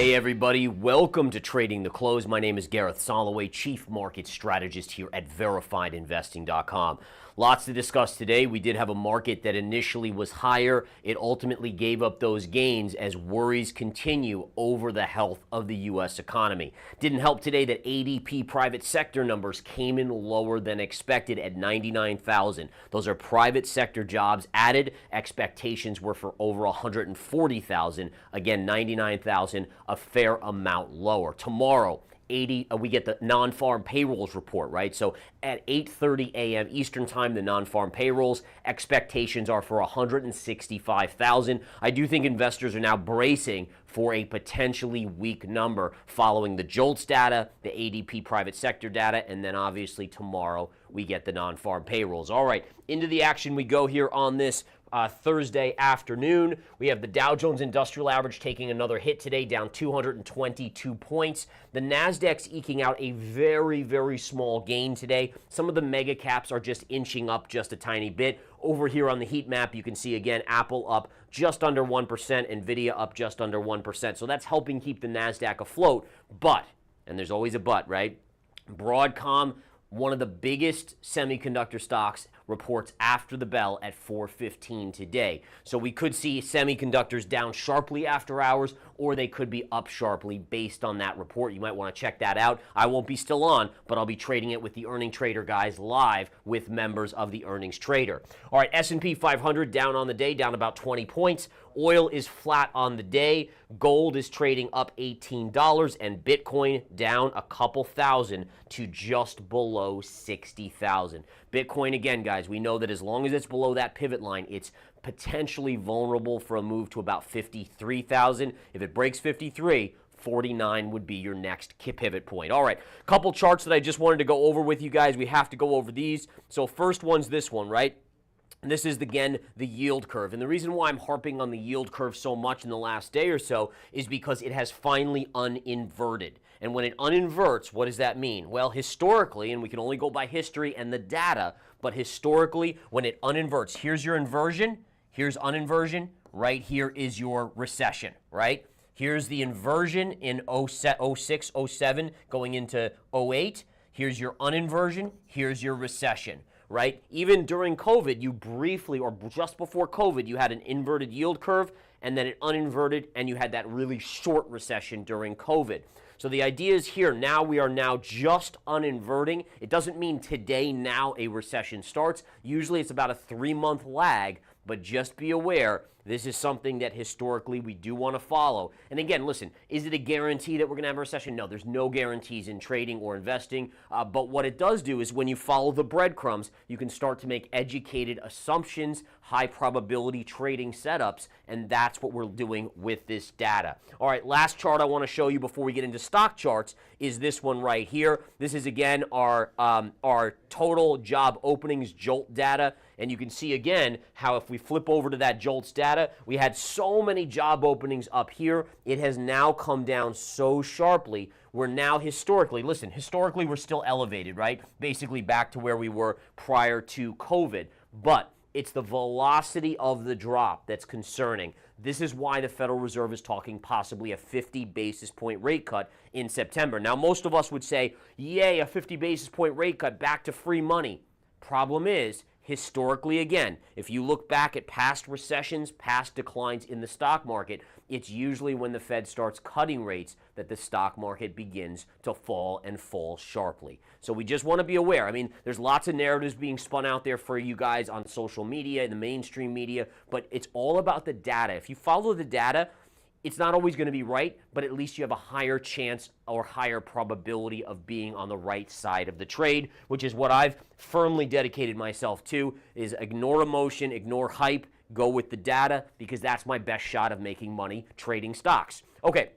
Hey everybody, welcome to Trading the Close. My name is Gareth Soloway, Chief Market Strategist here at VerifiedInvesting.com. Lots to discuss today. We did have a market that initially was higher. It ultimately gave up those gains as worries continue over the health of the U.S. economy. Didn't help today that ADP private sector numbers came in lower than expected at 99,000. Those are private sector jobs added. Expectations were for over 140,000. Again, 99,000, a fair amount lower. Tomorrow, we get the non-farm payrolls report, right? So at 8:30 a.m. Eastern time, the non-farm payrolls expectations are for 165,000. I do think investors are now bracing for a potentially weak number following the JOLTS data, the ADP private sector data, and then obviously tomorrow we get the non-farm payrolls. All right, into the action we go here on this Thursday afternoon. We have the Dow Jones Industrial Average taking another hit today, down 222 points. The Nasdaq's eking out a very, very small gain today. Some of the mega caps are just inching up just a tiny bit. Over here on the heat map, you can see again, Apple up just under 1%, Nvidia up just under 1%. So that's helping keep the Nasdaq afloat. But, and there's always a but, right? Broadcom, one of the biggest semiconductor stocks, reports after the bell at 4:15 today. So we could see semiconductors down sharply after hours, or they could be up sharply based on that report. You might want to check that out. I won't be still on, but I'll be trading it with the Earning Trader guys live with members of the Earnings Trader. All right, S&P 500 down on the day, down about 20 points. Oil is flat on the day. Gold is trading up $18, and Bitcoin down a couple thousand to just below 60,000. Bitcoin, again, guys, we know that as long as it's below that pivot line, it's potentially vulnerable for a move to about 53,000. If it breaks 53, 49 would be your next pivot point. All right, couple charts that I just wanted to go over with you guys. We have to go over these. So first one's this one, right? This is, again, the yield curve. And the reason why I'm harping on the yield curve so much in the last day or so is because it has finally uninverted. And when it uninverts, what does that mean? Well, historically, and we can only go by history and the data, but historically, when it uninverts, here's your inversion, here's uninversion, right here is your recession, right? Here's the inversion in 06, 07, going into 08. Here's your uninversion, here's your recession. Right? Even during COVID, you briefly, or just before COVID, you had an inverted yield curve, and then it uninverted, and you had that really short recession during COVID. So the idea is here, now we are now just uninverting. It doesn't mean today, now a recession starts. Usually it's about a 3-month lag, but just be aware, this is something that historically we do want to follow. And again, listen, is it a guarantee that we're going to have a recession? No, there's no guarantees in trading or investing. But what it does do is when you follow the breadcrumbs, you can start to make educated assumptions, high probability trading setups, and that's what we're doing with this data. All right, last chart I want to show you before we get into stock charts is this one right here. This is, again, our total job openings JOLT data. And you can see again how if we flip over to that JOLTS data, we had so many job openings up here. It has now come down so sharply. We're now historically we're still elevated, right? Basically back to where we were prior to COVID. But it's the velocity of the drop that's concerning. This is why the Federal Reserve is talking possibly a 50 basis point rate cut in September. Now, most of us would say, yay, a 50 basis point rate cut, back to free money. Problem is, historically, again, if you look back at past recessions, past declines in the stock market, it's usually when the Fed starts cutting rates that the stock market begins to fall and fall sharply. So we just want to be aware. I mean, there's lots of narratives being spun out there for you guys on social media, in the mainstream media, but it's all about the data. If you follow the data, it's not always going to be right, but at least you have a higher chance or higher probability of being on the right side of the trade, which is what I've firmly dedicated myself to, is ignore emotion, ignore hype, go with the data, because that's my best shot of making money trading stocks. Okay,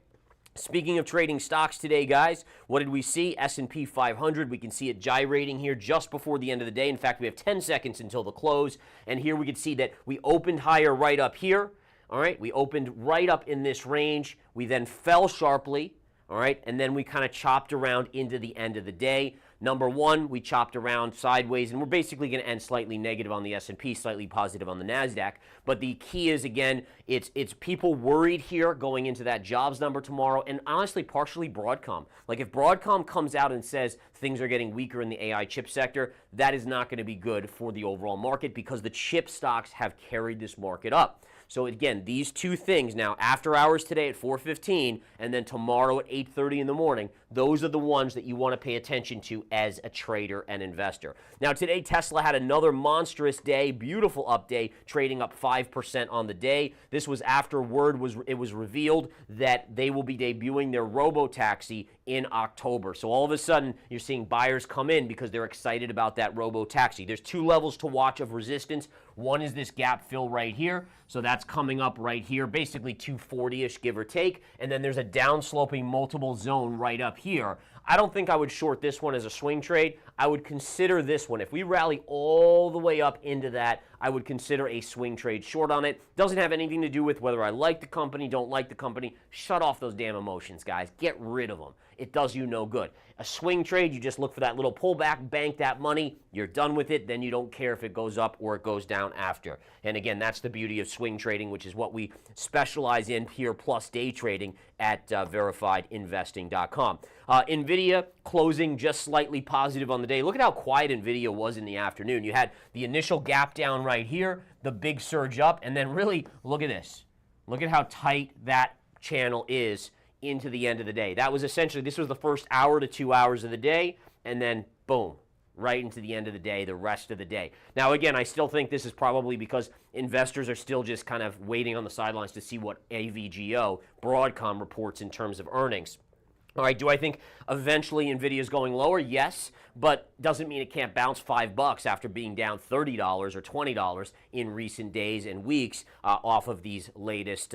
speaking of trading stocks today, guys, what did we see? S&P 500, we can see it gyrating here just before the end of the day. In fact, we have 10 seconds until the close, and here we can see that we opened higher right up here. All right, we opened right up in this range. We then fell sharply, all right, and then we kind of chopped around into the end of the day. Number one, we chopped around sideways, and we're basically going to end slightly negative on the S&P, slightly positive on the NASDAQ. But the key is, again, it's people worried here going into that jobs number tomorrow, and honestly, partially Broadcom. Like if Broadcom comes out and says things are getting weaker in the AI chip sector, that is not going to be good for the overall market because the chip stocks have carried this market up. So again, these two things now, after hours today at 4:15 and then tomorrow at 8:30 in the morning, those are the ones that you want to pay attention to as a trader and investor. Now today, Tesla had another monstrous day, beautiful up day, trading up 5% on the day. This was after word was revealed that they will be debuting their robo-taxi in October. So all of a sudden, you're seeing buyers come in because they're excited about that robo-taxi. There's two levels to watch of resistance. One is this gap fill right here. So that's coming up right here, basically 240-ish, give or take. And then there's a downsloping multiple zone right up here. I don't think I would short this one as a swing trade. I would consider this one. If we rally all the way up into that, I would consider a swing trade short on it. Doesn't have anything to do with whether I like the company, don't like the company. Shut off those damn emotions, guys. Get rid of them. It does you no good. A swing trade, you just look for that little pullback, bank that money, you're done with it, then you don't care if it goes up or it goes down after. And again, that's the beauty of swing trading, which is what we specialize in here, plus day trading at verifiedinvesting.com. Nvidia closing just slightly positive on the day. Look at how quiet Nvidia was in the afternoon. You had the initial gap down right here, the big surge up, and then really, look at this. Look at how tight that channel is into the end of the day. That was essentially, this was the first hour to 2 hours of the day, and then boom, right into the end of the day, the rest of the day. Now, again, I still think this is probably because investors are still just kind of waiting on the sidelines to see what AVGO, Broadcom, reports in terms of earnings. All right, do I think eventually Nvidia is going lower? Yes, but doesn't mean it can't bounce $5 after being down $30 or $20 in recent days and weeks off of these latest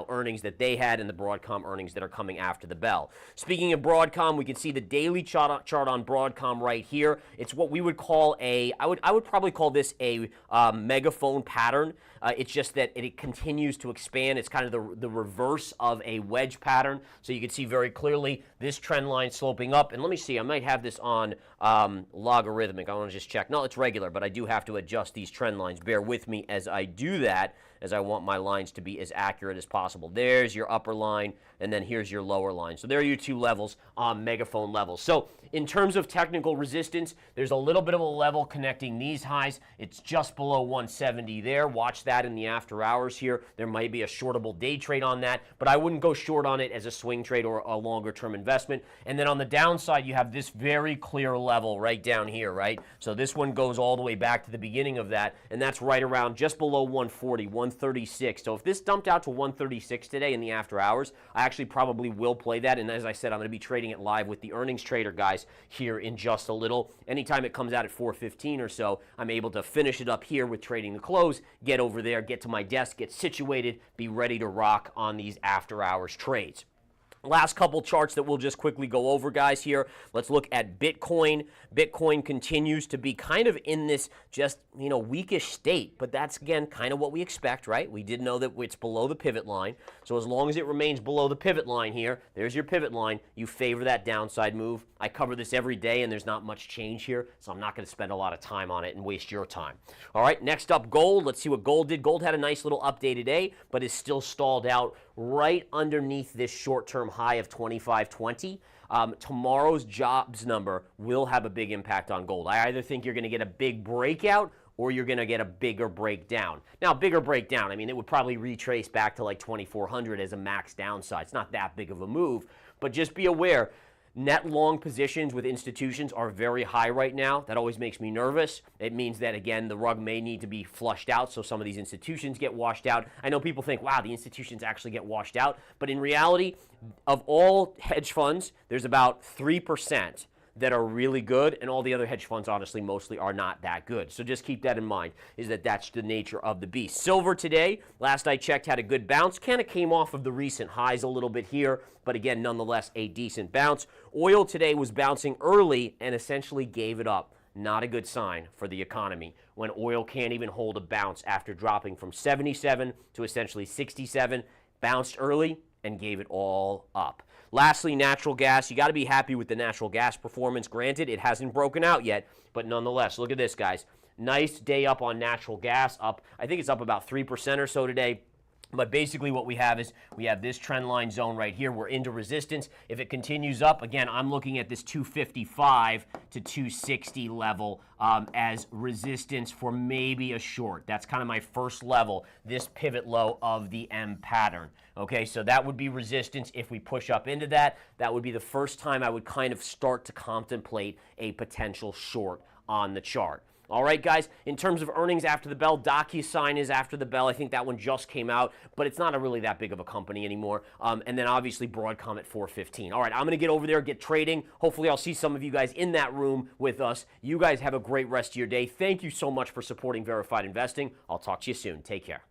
earnings that they had and the Broadcom earnings that are coming after the bell. Speaking of Broadcom, we can see the daily chart on Broadcom right here. It's what we would call I would probably call this a megaphone pattern. It's just that it continues to expand. It's kind of the reverse of a wedge pattern. So you can see very clearly this trend line sloping up. And let me see, I might have this on logarithmic. I want to just check. No, it's regular, but I do have to adjust these trend lines. Bear with me as I do that, as I want my lines to be as accurate as possible. There's your upper line, and then here's your lower line. So there are your two levels, megaphone levels. So in terms of technical resistance, there's a little bit of a level connecting these highs. It's just below 170 there. Watch that in the after hours here. There might be a shortable day trade on that, but I wouldn't go short on it as a swing trade or a longer term investment. And then on the downside, you have this very clear level right down here, right? So this one goes all the way back to the beginning of that, and that's right around just below 140, 136. So if this dumped out to 136 today in the after hours, I actually probably will play that. And as I said, I'm going to be trading it live with the earnings trader guys here in just a little. Anytime it comes out at 4:15 or so, I'm able to finish it up here with trading the close, get over there, get to my desk, get situated, be ready to rock on these after hours trades. Last couple charts that we'll just quickly go over, guys, here. Let's look at Bitcoin. Bitcoin continues to be kind of in this just, weakish state, but that's, again, kind of what we expect, right? We did know that it's below the pivot line, so as long as it remains below the pivot line here, there's your pivot line, you favor that downside move. I cover this every day, and there's not much change here, so I'm not going to spend a lot of time on it and waste your time. All right, next up, gold. Let's see what gold did. Gold had a nice little update today, but is still stalled out right underneath this short-term high of 25.20. Tomorrow's jobs number will have a big impact on gold. I either think you're going to get a big breakout or you're going to get a bigger breakdown. Now, bigger breakdown, I mean, it would probably retrace back to like 2,400 as a max downside. It's not that big of a move, but just be aware, net long positions with institutions are very high right now. That always makes me nervous. It means that, again, the rug may need to be flushed out so some of these institutions get washed out. I know people think, wow, the institutions actually get washed out. But in reality, of all hedge funds, there's about 3% that are really good, and all the other hedge funds, honestly, mostly are not that good. So just keep that in mind, is that that's the nature of the beast. Silver today, last I checked, had a good bounce. Kind of came off of the recent highs a little bit here, but again, nonetheless, a decent bounce. Oil today was bouncing early and essentially gave it up. Not a good sign for the economy when oil can't even hold a bounce after dropping from 77 to essentially 67, bounced early and gave it all up. Lastly, natural gas. You got to be happy with the natural gas performance. Granted, it hasn't broken out yet, but nonetheless, look at this, guys. Nice day up on natural gas, up, I think it's up about 3% or so today. But basically what we have is we have this trend line zone right here. We're into resistance. If it continues up, again, I'm looking at this 255 to 260 level as resistance for maybe a short. That's kind of my first level, this pivot low of the M pattern. Okay, so that would be resistance. If we push up into that, that would be the first time I would kind of start to contemplate a potential short on the chart. All right, guys, in terms of earnings after the bell, DocuSign is after the bell. I think that one just came out, but it's not really that big of a company anymore. And then obviously Broadcom at 4:15. All right, I'm going to get over there, get trading. Hopefully I'll see some of you guys in that room with us. You guys have a great rest of your day. Thank you so much for supporting Verified Investing. I'll talk to you soon. Take care.